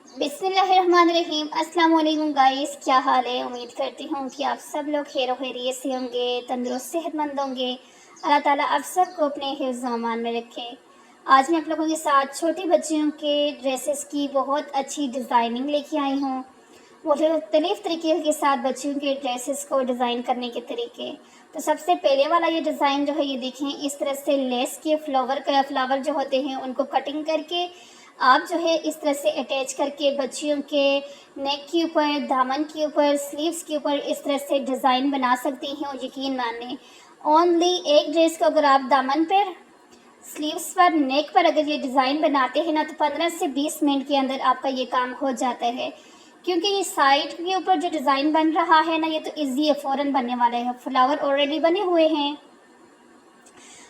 बिस्मिल्लाहिर्रहमानिर्रहीम। अस्सलाम वालेकुम गाइस, क्या हाल है। उम्मीद करती हूँ कि आप सब लोग खैर खैरियत से होंगे, तंदुरुस्त सेहतमंद होंगे। अल्लाह ताला आप सबको अपने हिफ्ज़ व अमान में रखे। आज मैं आप लोगों के साथ छोटी बच्चियों के ड्रेसेस की बहुत अच्छी डिज़ाइनिंग लेके आई हूँ। मुख्तलिफ़ तरीके के साथ बच्चियों के ड्रेसेस को डिज़ाइन करने के तरीके। तो सबसे पहले वाला ये डिज़ाइन जो है, ये देखें, इस तरह से लेस के फ्लावर जो होते हैं उनको कटिंग करके आप जो है इस तरह से अटैच करके बच्चियों के नेक के ऊपर, दामन के ऊपर, स्लीव्स के ऊपर इस तरह से डिज़ाइन बना सकती हैं। और यकीन माने, ओनली एक ड्रेस को अगर आप दामन पर, स्लीव्स पर, नेक पर अगर ये डिज़ाइन बनाते हैं ना, तो 15 से 20 मिनट के अंदर आपका ये काम हो जाता है। क्योंकि ये साइड के ऊपर जो डिज़ाइन बन रहा है ना, ये तो ईजी है, फ़ौरन बनने वाला है। फ्लावर ऑलरेडी बने हुए हैं।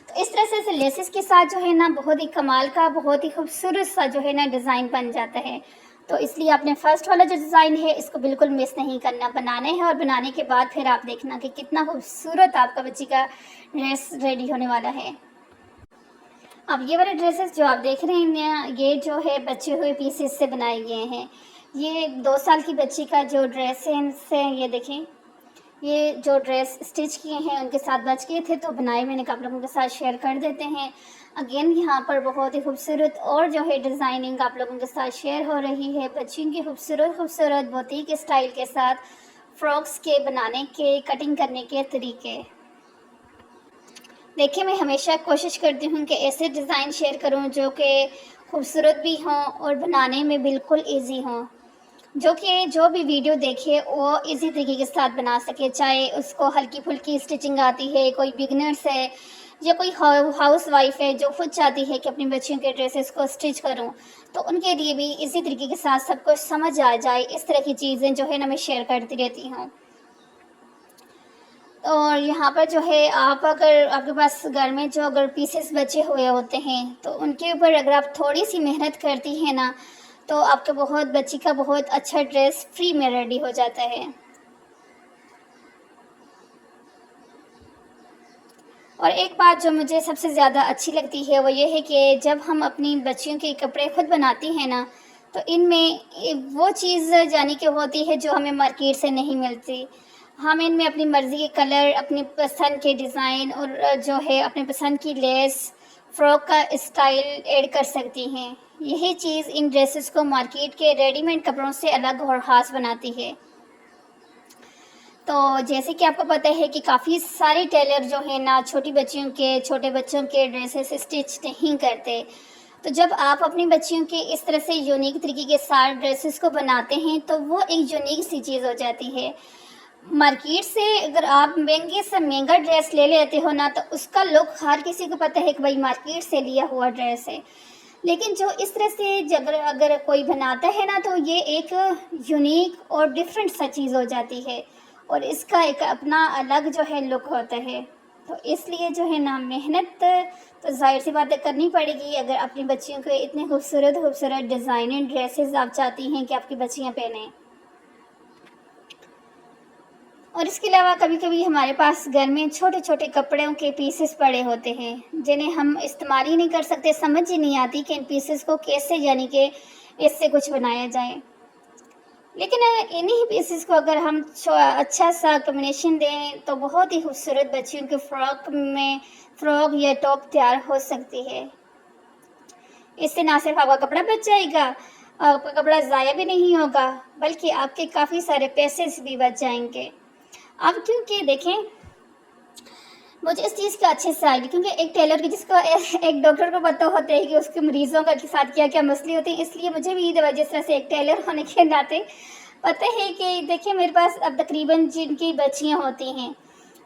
तो इस तरह से लेसेस के साथ जो है ना, बहुत ही कमाल का, बहुत ही खूबसूरत सा जो है ना डिज़ाइन बन जाता है। तो इसलिए आपने फ़र्स्ट वाला जो डिज़ाइन है इसको बिल्कुल मिस नहीं करना, बनाने हैं। और बनाने के बाद फिर आप देखना कि कितना खूबसूरत आपका बच्ची का ड्रेस रेडी होने वाला है। अब ये वाले ड्रेसेस जो आप देख रहे हैं, ये जो है बचे हुए पीसेस से बनाए गए हैं। ये 2 साल की बच्ची का जो ड्रेस है, इनसे ये देखें, ये जो ड्रेस स्टिच किए हैं उनके साथ बच गए थे, तो बनाए मैंने आप लोगों के साथ शेयर कर देते हैं। अगेन यहाँ पर बहुत ही खूबसूरत और जो है डिज़ाइनिंग आप लोगों के साथ शेयर हो रही है। बच्चियों की खूबसूरत खूबसूरत बुटीक स्टाइल के साथ फ्रॉक्स के बनाने के, कटिंग करने के तरीके। देखिए, मैं हमेशा कोशिश करती हूँ कि ऐसे डिज़ाइन शेयर करूँ जो कि खूबसूरत भी हों और बनाने में बिल्कुल ईजी हों, जो कि जो भी वीडियो देखे वो इसी तरीके के साथ बना सके। चाहे उसको हल्की फुल्की स्टिचिंग आती है, कोई बिगनर्स है, या कोई हाउस वाइफ है जो खुद चाहती है कि अपनी बच्चियों के ड्रेसेस को स्टिच करूं, तो उनके लिए भी इसी तरीके के साथ सब कुछ समझ आ जाए। इस तरह की चीज़ें जो है ना मैं शेयर करती रहती हूँ। और यहाँ पर जो है, आप अगर आपके पास घर में जो अगर पीसेस बचे हुए होते हैं, तो उनके ऊपर अगर आप थोड़ी सी मेहनत करती हैं ना, तो आपका बच्ची का बहुत अच्छा ड्रेस फ्री में रेडी हो जाता है। और एक बात जो मुझे सबसे ज़्यादा अच्छी लगती है वो ये है कि जब हम अपनी बच्चियों के कपड़े खुद बनाती हैं ना, तो इनमें वो चीज़ जाने की होती है जो हमें मार्केट से नहीं मिलती। हम इनमें अपनी मर्ज़ी के कलर, अपनी पसंद के डिज़ाइन और जो है अपनी पसंद की लेस, फ्रॉक का स्टाइल ऐड कर सकती हैं। यही चीज़ इन ड्रेसेस को मार्केट के रेडीमेड कपड़ों से अलग और ख़ास बनाती है। तो जैसे कि आपको पता है कि काफ़ी सारे टेलर जो हैं ना, छोटी बच्चियों के, छोटे बच्चों के ड्रेसेस स्टिच नहीं करते। तो जब आप अपनी बच्चियों के इस तरह से यूनिक तरीके के साथ ड्रेसेस को बनाते हैं, तो वो एक यूनिक सी चीज़ हो जाती है। मार्केट से अगर आप महंगे से महंगा ड्रेस ले लेते हो ना, तो उसका लुक हर किसी को पता है कि भाई मार्केट से लिया हुआ ड्रेस है। लेकिन जो इस तरह से जब अगर कोई बनाता है ना, तो ये एक यूनिक और डिफरेंट सा चीज़ हो जाती है और इसका एक अपना अलग जो है लुक होता है। तो इसलिए जो है ना, मेहनत तो ज़ाहिर सी बात है करनी पड़ेगी अगर अपनी बच्चियों को इतने खूबसूरत खूबसूरत डिज़ाइनर ड्रेसेस आप चाहती हैं कि आपकी बच्चियाँ पहनें। और इसके अलावा कभी कभी हमारे पास घर में छोटे छोटे कपड़ों के पीसेस पड़े होते हैं जिन्हें हम इस्तेमाल ही नहीं कर सकते। समझ ही नहीं आती कि इन पीसेस को कैसे, यानी कि इससे कुछ बनाया जाए। लेकिन इन्हीं पीसेस को अगर हम अच्छा सा कॉम्बिनेशन दें, तो बहुत ही खूबसूरत बच्चियों के फ्रॉक या टॉप तैयार हो सकती है। इससे ना सिर्फ आपका कपड़ा बच जाएगा, आपका कपड़ा ज़ाया भी नहीं होगा, बल्कि आपके काफ़ी सारे पैसे भी बच जाएंगे। अब क्योंकि देखें, मुझे इस चीज़ का अच्छे से आइडिया, क्योंकि एक टेलर की जिसको एक डॉक्टर को पता होता है कि उसके मरीज़ों का के साथ क्या क्या मसले होते हैं, इसलिए मुझे भी जिस तरह से एक टेलर होने के नाते पता है कि देखिए, मेरे पास अब तकरीबन जिनकी बच्चियां होती हैं,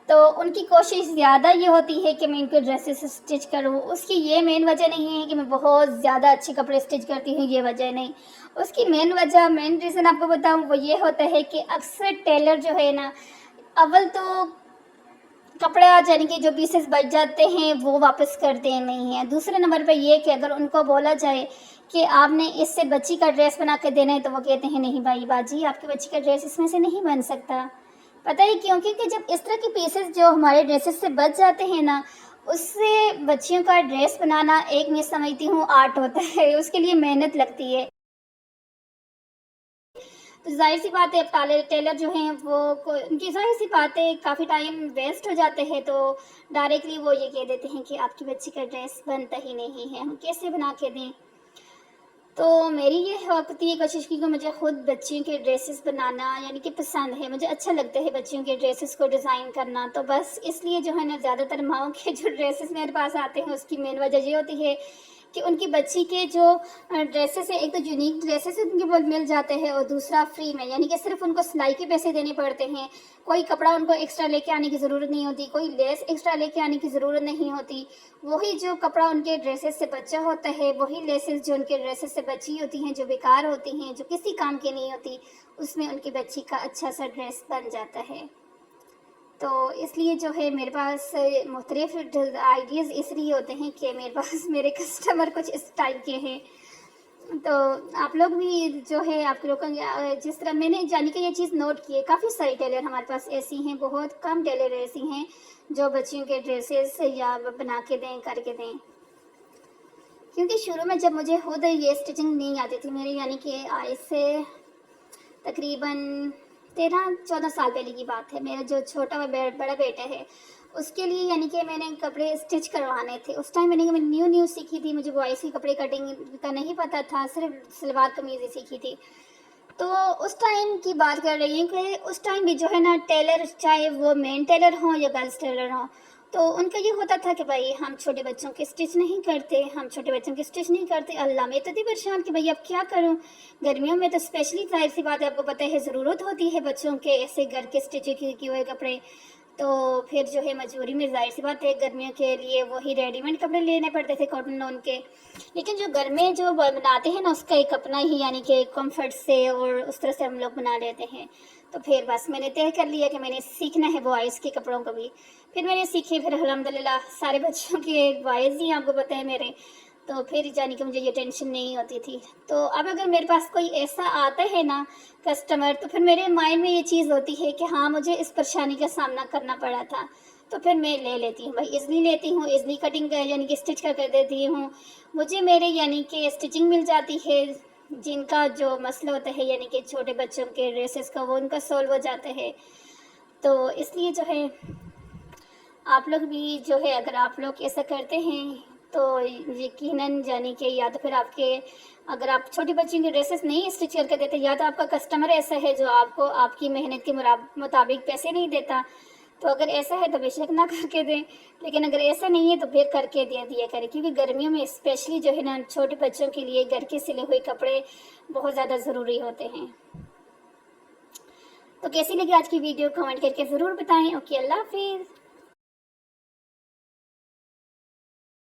तो उनकी कोशिश ज़्यादा ये होती है कि मैं इनको ड्रेसेस स्टिच करूँ। उसकी ये मेन वजह नहीं है कि मैं बहुत ज़्यादा अच्छे कपड़े स्टिच करती हूँ, ये वजह नहीं। उसकी मेन रीज़न आपको बताऊँ, वो ये होता है कि अक्सर टेलर जो है ना, अव्वल तो कपड़ा यानी कि जो पीसेस बच जाते हैं वो वापस करते नहीं हैं। दूसरे नंबर पे ये कि अगर उनको बोला जाए कि आपने इससे बच्ची का ड्रेस बना के देना है, तो वो कहते हैं नहीं भाई बाजी, आपकी बच्ची का ड्रेस इसमें से नहीं बन सकता। पता है क्यों? क्योंकि जब इस तरह के पीसेस जो हमारे ड्रेसेस से बच जाते हैं ना, उससे बच्चियों का ड्रेस बनाना एक मैं समझती हूँ आर्ट होता है, उसके लिए मेहनत लगती है। तो ज़ाहिर सी बात है अब टेलर जो हैं वो उनकी ज़ाहिर सी बात है काफ़ी टाइम वेस्ट हो जाते हैं, तो डायरेक्टली वो ये कह देते हैं कि आपकी बच्ची का ड्रेस बनता ही नहीं है, हम कैसे बना के दें। तो मेरी ये होती है कोशिश की कि मुझे खुद बच्चियों के ड्रेसेस बनाना यानी कि पसंद है, मुझे अच्छा लगता है बच्चियों के ड्रेसेस को डिज़ाइन करना। तो बस इसलिए जो है ना ज़्यादातर माँओं के जो ड्रेसेस मेरे पास आते हैं उसकी मेन वजह ये होती है कि उनकी बच्ची के जो ड्रेसेस है, एक तो यूनिक ड्रेसेस उनके वो मिल जाते हैं और दूसरा फ्री में, यानी कि सिर्फ उनको सिलाई के पैसे देने पड़ते हैं। कोई कपड़ा उनको एक्स्ट्रा लेके आने की ज़रूरत नहीं होती, कोई लेस एक्स्ट्रा लेके आने की ज़रूरत नहीं होती। वही जो कपड़ा उनके ड्रेसेस से बचा होता है, वही लेसेस जो उनके ड्रेसेस से बची होती हैं, जो बेकार होती हैं, जो किसी काम की नहीं होती, उसमें उनकी बच्ची का अच्छा सा ड्रेस बन जाता है। तो इसलिए जो है मेरे पास मुख्तलिफ़ आइडियाज़ इसलिए होते हैं कि मेरे पास मेरे कस्टमर कुछ इस टाइप के हैं। तो आप लोग भी जो है आप लोगों का जिस तरह मैंने जानी कि ये चीज़ नोट की है, काफ़ी सारी टेलर हमारे पास ऐसी हैं, बहुत कम टेलर ऐसी हैं जो बच्चियों के ड्रेसेस या बना के दें, करके दें। क्योंकि शुरू में जब मुझे खुद ये स्टिचिंग नहीं आती थी, मेरी यानी कि आज से तकरीबन 13-14 साल पहले की बात है। मेरा जो छोटा व बड़ा बेटा है उसके लिए यानी कि मैंने कपड़े स्टिच करवाने थे। उस टाइम मैंने न्यू सीखी थी, मुझे बॉयज़ की कपड़े कटिंग का नहीं पता था, सिर्फ सलवार कमीज़ ही सीखी थी। तो उस टाइम की बात कर रही हूँ कि उस टाइम भी जो है ना टेलर, चाहे वो मेन टेलर हों या गर्ल्स टेलर हों, तो उनका ये होता था कि भाई हम छोटे बच्चों के स्टिच नहीं करते, हम छोटे बच्चों के स्टिच नहीं करते। अल्लाह, मैं तो थी परेशान कि भाई अब क्या करूँ। गर्मियों में तो स्पेशली ज़ाहिर सी बात है, आपको पता है ज़रूरत होती है बच्चों के ऐसे घर के स्टिच किए हुए कपड़े। तो फिर जो है मजबूरी में ज़ाहिर सी बात है गर्मियों के लिए वही रेडीमेड कपड़े लेने पड़ते थे कॉटन लॉन के। लेकिन जो घर में जो बनाते हैं ना उसका एक अपना ही यानी कि कंफर्ट से और उस तरह से हम लोग बना लेते हैं। तो फिर बस मैंने तय कर लिया कि मैंने सीखना है बॉयज़ के कपड़ों को भी। फिर मैंने सीखे, फिर अल्हम्दुलिल्लाह सारे बच्चों के बॉयज़ ही आपको पता है मेरे। तो फिर जानी कि मुझे ये टेंशन नहीं होती थी। तो अब अगर मेरे पास कोई ऐसा आता है ना कस्टमर, तो फिर मेरे माइंड में ये चीज़ होती है कि हाँ, मुझे इस परेशानी का सामना करना पड़ा था, तो फिर मैं ले लेती हूँ भाई, ईज़िली लेती हूँ, ईज़िली कटिंग यानी कि स्टिच कर देती हूँ। मुझे मेरे यानी कि स्टिचिंग मिल जाती है, जिनका जो मसला होता है यानी कि छोटे बच्चों के ड्रेसेस का, वो उनका सॉल्व हो जाता है। तो इसलिए जो है आप लोग भी जो है अगर आप लोग ऐसा करते हैं तो यकीनन जाने कि या तो फिर आपके, अगर आप छोटी बच्चियों की ड्रेसेस नहीं स्टिच करके देते, या तो आपका कस्टमर ऐसा है जो आपको आपकी मेहनत के मुताबिक पैसे नहीं देता। तो अगर ऐसा है तो बेशक ना करके दें, लेकिन अगर ऐसा नहीं है तो फिर करके दे दिया करें, क्योंकि गर्मियों में स्पेशली जो है ना छोटे बच्चों के लिए घर के सिले हुए कपड़े बहुत ज़्यादा ज़रूरी होते हैं। तो कैसी लगी आज की वीडियो कमेंट करके ज़रूर बताएं। ओके, अल्लाह हाफिज़।